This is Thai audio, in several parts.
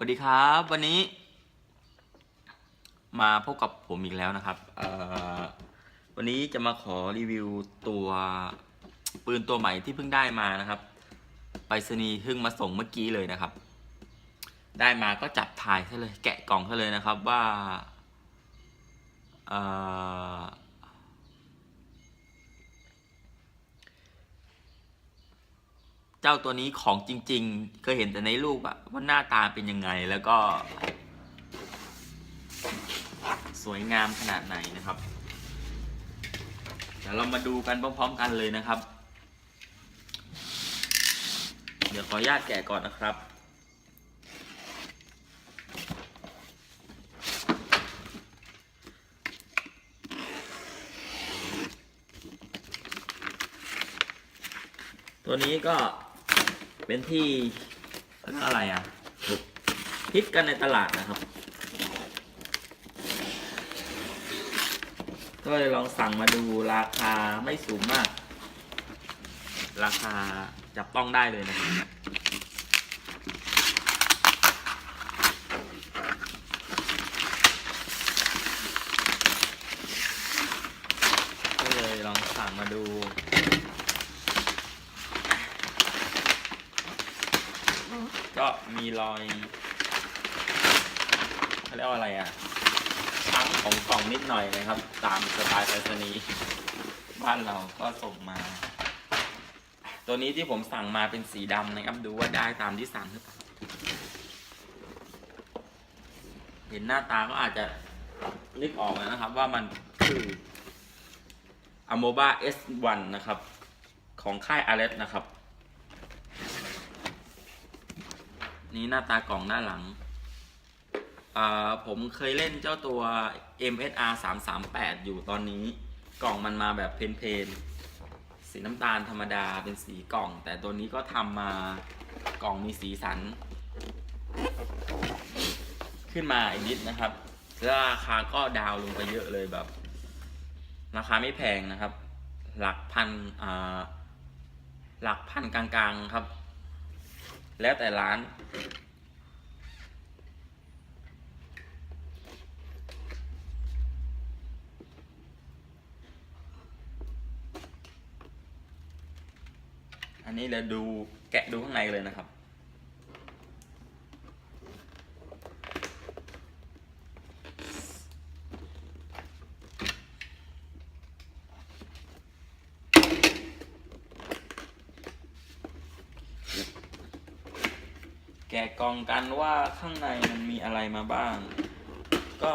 วัสดีครับวันนี้มาพบกับผมอีกแล้วนะครับวันนี้จะมาขอรีวิวตัวปืนตัวใหม่ที่เพิ่งได้มานะครับไปรษณีย์เพิ่งมาส่งเมื่อกี้เลยนะครับได้มาก็จับถ่ายซะเลยแกะกล่องซะเลยนะครับว่าเจ้าตัวนี้ของจริงๆเคยเห็นแต่ในรูปอะว่าหน้าตาเป็นยังไงแล้วก็สวยงามขนาดไหนนะครับเดี๋ยวเรามาดูกันพร้อมๆกันเลยนะครับเดี๋ยวขออนุญาตแกะก่อนนะครับตัวนี้ก็เป็นที่อะไรฮิตกันในตลาดนะครับก็เลยลองสั่งมาดูราคาไม่สูงมากราคาจับต้องได้เลยนะครับก็เลยลองสั่งมาดูก็มีรอยเขาเรียกว่าอะไรทั้งของกล่องนิดหน่อยนะครับตามสไตล์ไปรษณีย์บ้านเราก็ส่งมาตัวนี้ที่ผมสั่งมาเป็นสีดำนะครับดูว่าได้ตามที่สั่งหรือเปล่าเห็นหน้าตาก็อาจจะนึกออกนะครับว่ามันคือ Amoba S1 นะครับของค่าย Ares นะครับนี่หน้าตากล่องหน้าหลังผมเคยเล่นเจ้าตัว MSR 338อยู่ตอนนี้กล่องมันมาแบบเพลนๆสีน้ำตาลธรรมดาเป็นสีกล่องแต่ตัวนี้ก็ทำมากล่องมีสีสันขึ้นมาอีกนิดนะครับแล้วราคาก็ดาวลงไปเยอะเลยแบบราคาไม่แพงนะครับหลักพันกลางๆครับแล้วแต่ร้านอันนี้เราดูแกะดูข้างในเลยนะครับแกะกล่องกันว่าข้างในมันมีอะไรมาบ้างก็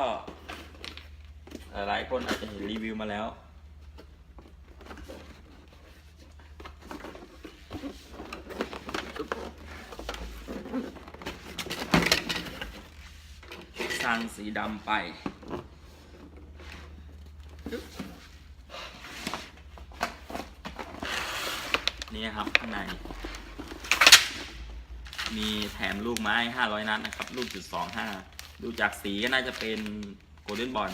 หลายคนอาจจะเห็นรีวิวมาแล้วสั่งสีดำไปนี่ครับข้างในมีแถมลูกไม้500 นัดนะครับลูก.25ดูจากสีก็น่าจะเป็นโกลเด้นบอล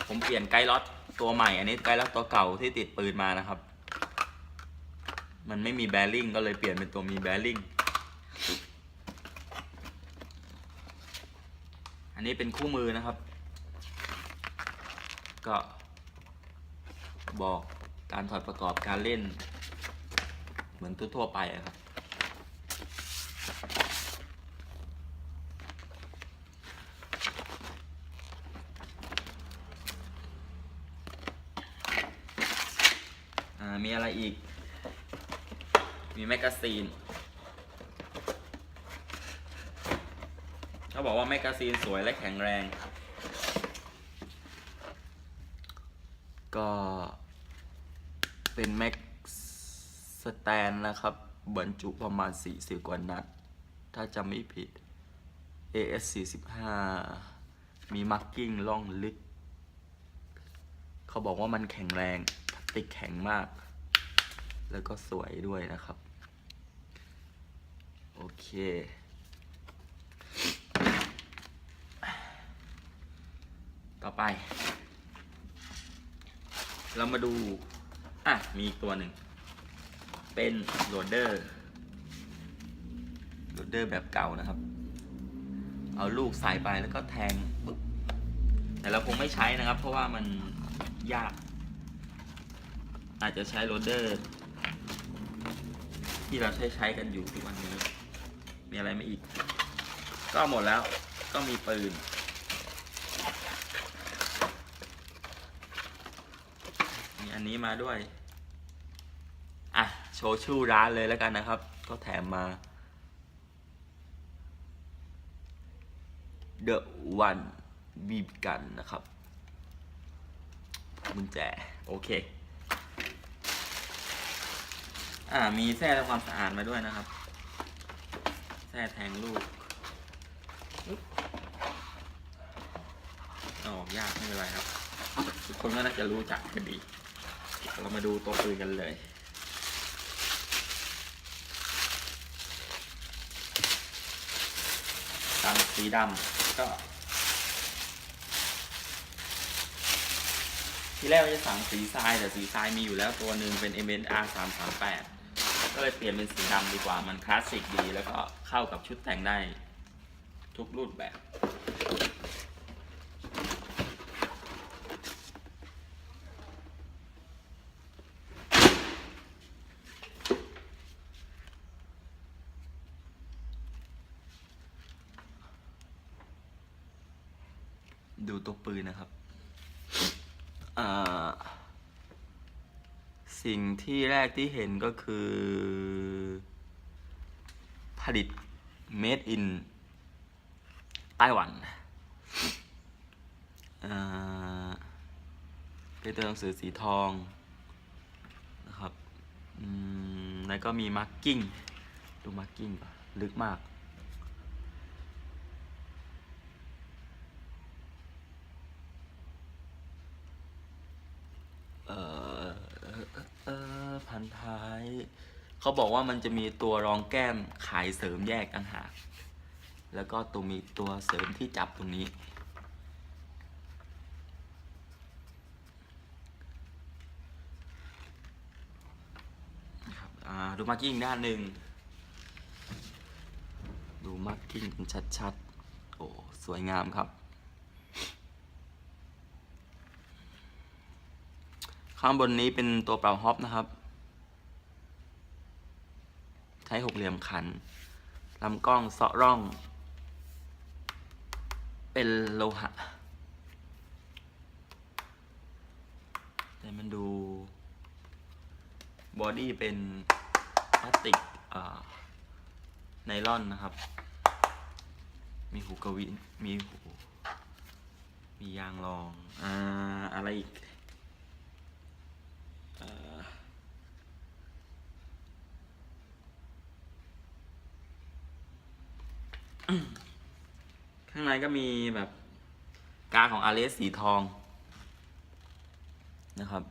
ผมเปลี่ยนไกด์ล็อตตัวใหม่อันนี้ไกด์ล็อตตัวเก่าที่ติดปืนมานะครับมันไม่มีแบริ่งก็เลยเปลี่ยนเป็นตัวมีแบริ่งอันนี้เป็นคู่มือนะครับก็บอกการถอดประกอบการเล่นเหมือนทั่วๆไปครับมีอะไรอีกมีแมกกาซีนเขาบอกว่าแมกกาซีนสวยและแข็งแรงก็เป็นแม็กสแตนนะครับบรรจุประมาณ40 กว่านัดถ้าจำไม่ผิด AS 45มีมาร์กิ้งล่องลึกเขาบอกว่ามันแข็งแรงพลาสติกแข็งมากแล้วก็สวยด้วยนะครับโอเคต่อไปเรามาดูมีอีกตัวหนึ่ง เป็นโหลดเดอร์แบบเก่านะครับเอาลูกใส่ไปแล้วก็แทงปึ๊บแต่เราคงไม่ใช้นะครับเพราะว่ามันยากอาจจะใช้โหลดเดอร์ที่เราใช้กันอยู่ทุกวันนี้มีอะไรมาอีกก็หมดแล้วก็มีปืนมีอันนี้มาด้วยอ่ะโชว์ชื่อร้านเลยแล้วกันนะครับก็แถมมา The One บีบกันนะครับกุญแจโอเคมีแส้ทำความสะอาดมาด้วยนะครับแส้แทงลูกออกยากไม่เป็นไรครับทุกคนก็น่าจะรู้จักกันดีเรามาดูตัวปืนกันเลยสีดำก็ที่แรกจะสั่งสีทรายแต่สีทรายมีอยู่แล้วตัวหนึ่งเป็น MNR 338ก็เลยเปลี่ยนเป็นสีดำดีกว่ามันคลาสสิกดีแล้วก็เข้ากับชุดแต่งได้ทุกรูปแบบดูตัวปืนนะครับสิ่งที่แรกที่เห็นก็คือผลิต made in ไต้หวันเป็นตัวหนังสือสีทองนะครับแล้วก็มีมาร์กิ้งดูมาร์กิ้งลึกมากพันท้ายเขาบอกว่ามันจะมีตัวรองแก้มขายเสริมแยกต่างหากแล้วก็ตัวมีตัวเสริมที่จับตรงนี้นะครับดูมาร์กิ้งด้านหนึ่งดูมาร์กิ้งชัดๆโอ้สวยงามครับข้างบนนี้เป็นตัวเป่าฮอปนะครับใช้หกเหลี่ยมขันลำกล้องเซาะร่องเป็นโลหะแต่มันดูบอดี้เป็นพลาสติกไนลอนนะครับมีหูกระวินมียางรองอะไรอีกข้างในก็มีแบบกาของอาเลสสีทองนะครับ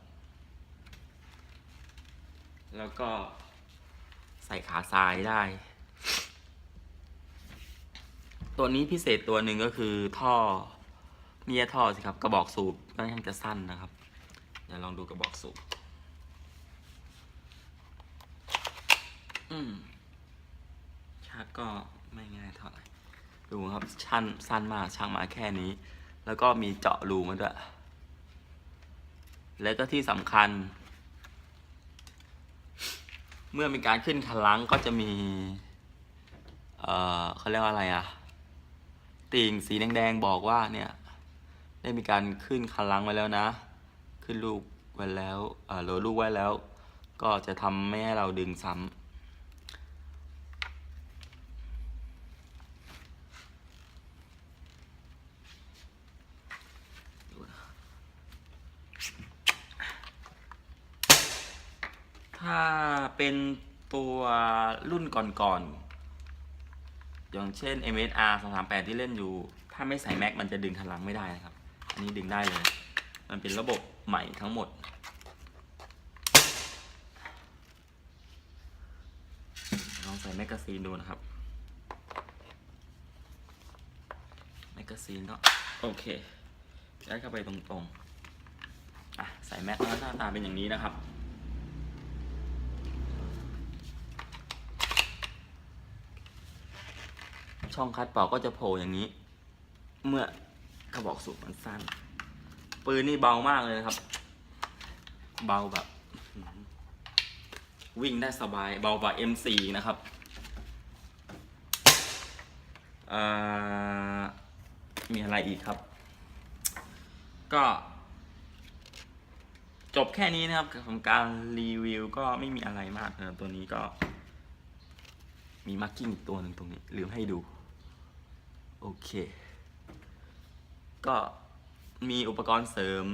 แล้วก็ใส่ขาทรายได้ตัวนี้พิเศษตัวหนึ่งก็คือท่อไม่ใช่ท่อสิครับกระบอกสูบก็ค่อนข้างจะสั้นนะครับเดี๋ยวลองดูกระบอกสูบชักก็ไม่ง่ายเท่าไหร่ดูครับสั้นมากชักมาแค่นี้แล้วก็มีเจาะรูมาด้วยและก็ที่สำคัญเมื่อมีการขึ้นคันลังก็จะมีเขาเรียกว่าอะไรติ่งสีแดงๆบอกว่าเนี่ยได้มีการขึ้นคันลังไว้แล้วนะขึ้นลูกไว้แล้วโหลดลูกไว้แล้วก็จะทำไม่ให้เราดึงซ้ำถ้าเป็นตัวรุ่นก่อนๆอย่างเช่น MSR 238ที่เล่นอยู่ถ้าไม่ใส่แม็กมันจะดึงคันลังไม่ได้นะครับอันนี้ดึงได้เลยมันเป็นระบบใหม่ทั้งหมดลองใส่แมกกาซีนดูนะครับแมกกาซีนก็โอเคยัดเข้าไปตรงๆใส่แม็กแล้วหน้าตาเป็นอย่างนี้นะครับ ช่องคัดเป่าก็จะโผล่อย่างนี้ เมื่อกระบอกสูบมันสั้นปืนนี่เบามากเลยนะครับ เบาแบบวิ่งได้สบายเบากว่า M4 นะครับมีอะไรอีกครับ ก็จบแค่นี้นะครับของการรีวิวก็ไม่มีอะไรมากนะตัวนี้ก็มีมาร์กิ้งตัวหนึ่งตรงนี้ลืมให้ดูโอเคก็มีอุปกรณ์เสริม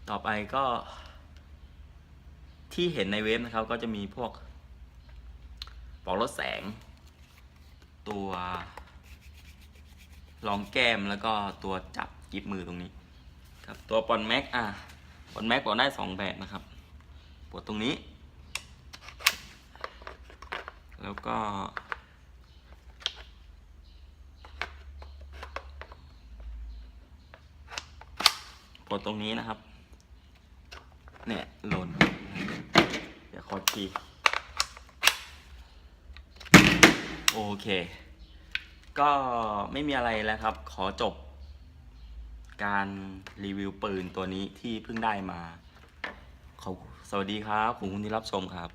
ต่อไปก็ที่เห็นในเว็บนะครับก็จะมีพวกปลอกลดแสงตัวรองแก้มแล้วก็ตัวจับกิบมือตรงนี้ครับตัวปอนแม็กปอนแม็กปลดได้2แบบนะครับปลดตรงนี้แล้วก็ปลดตรงนี้นะครับเนี่ยหล่นเดี๋ยวขอทีโอเคก็ไม่มีอะไรแล้วครับขอจบการรีวิวปืนตัวนี้ที่เพิ่งได้มาสวัสดีครับขอบคุณที่รับชมครับ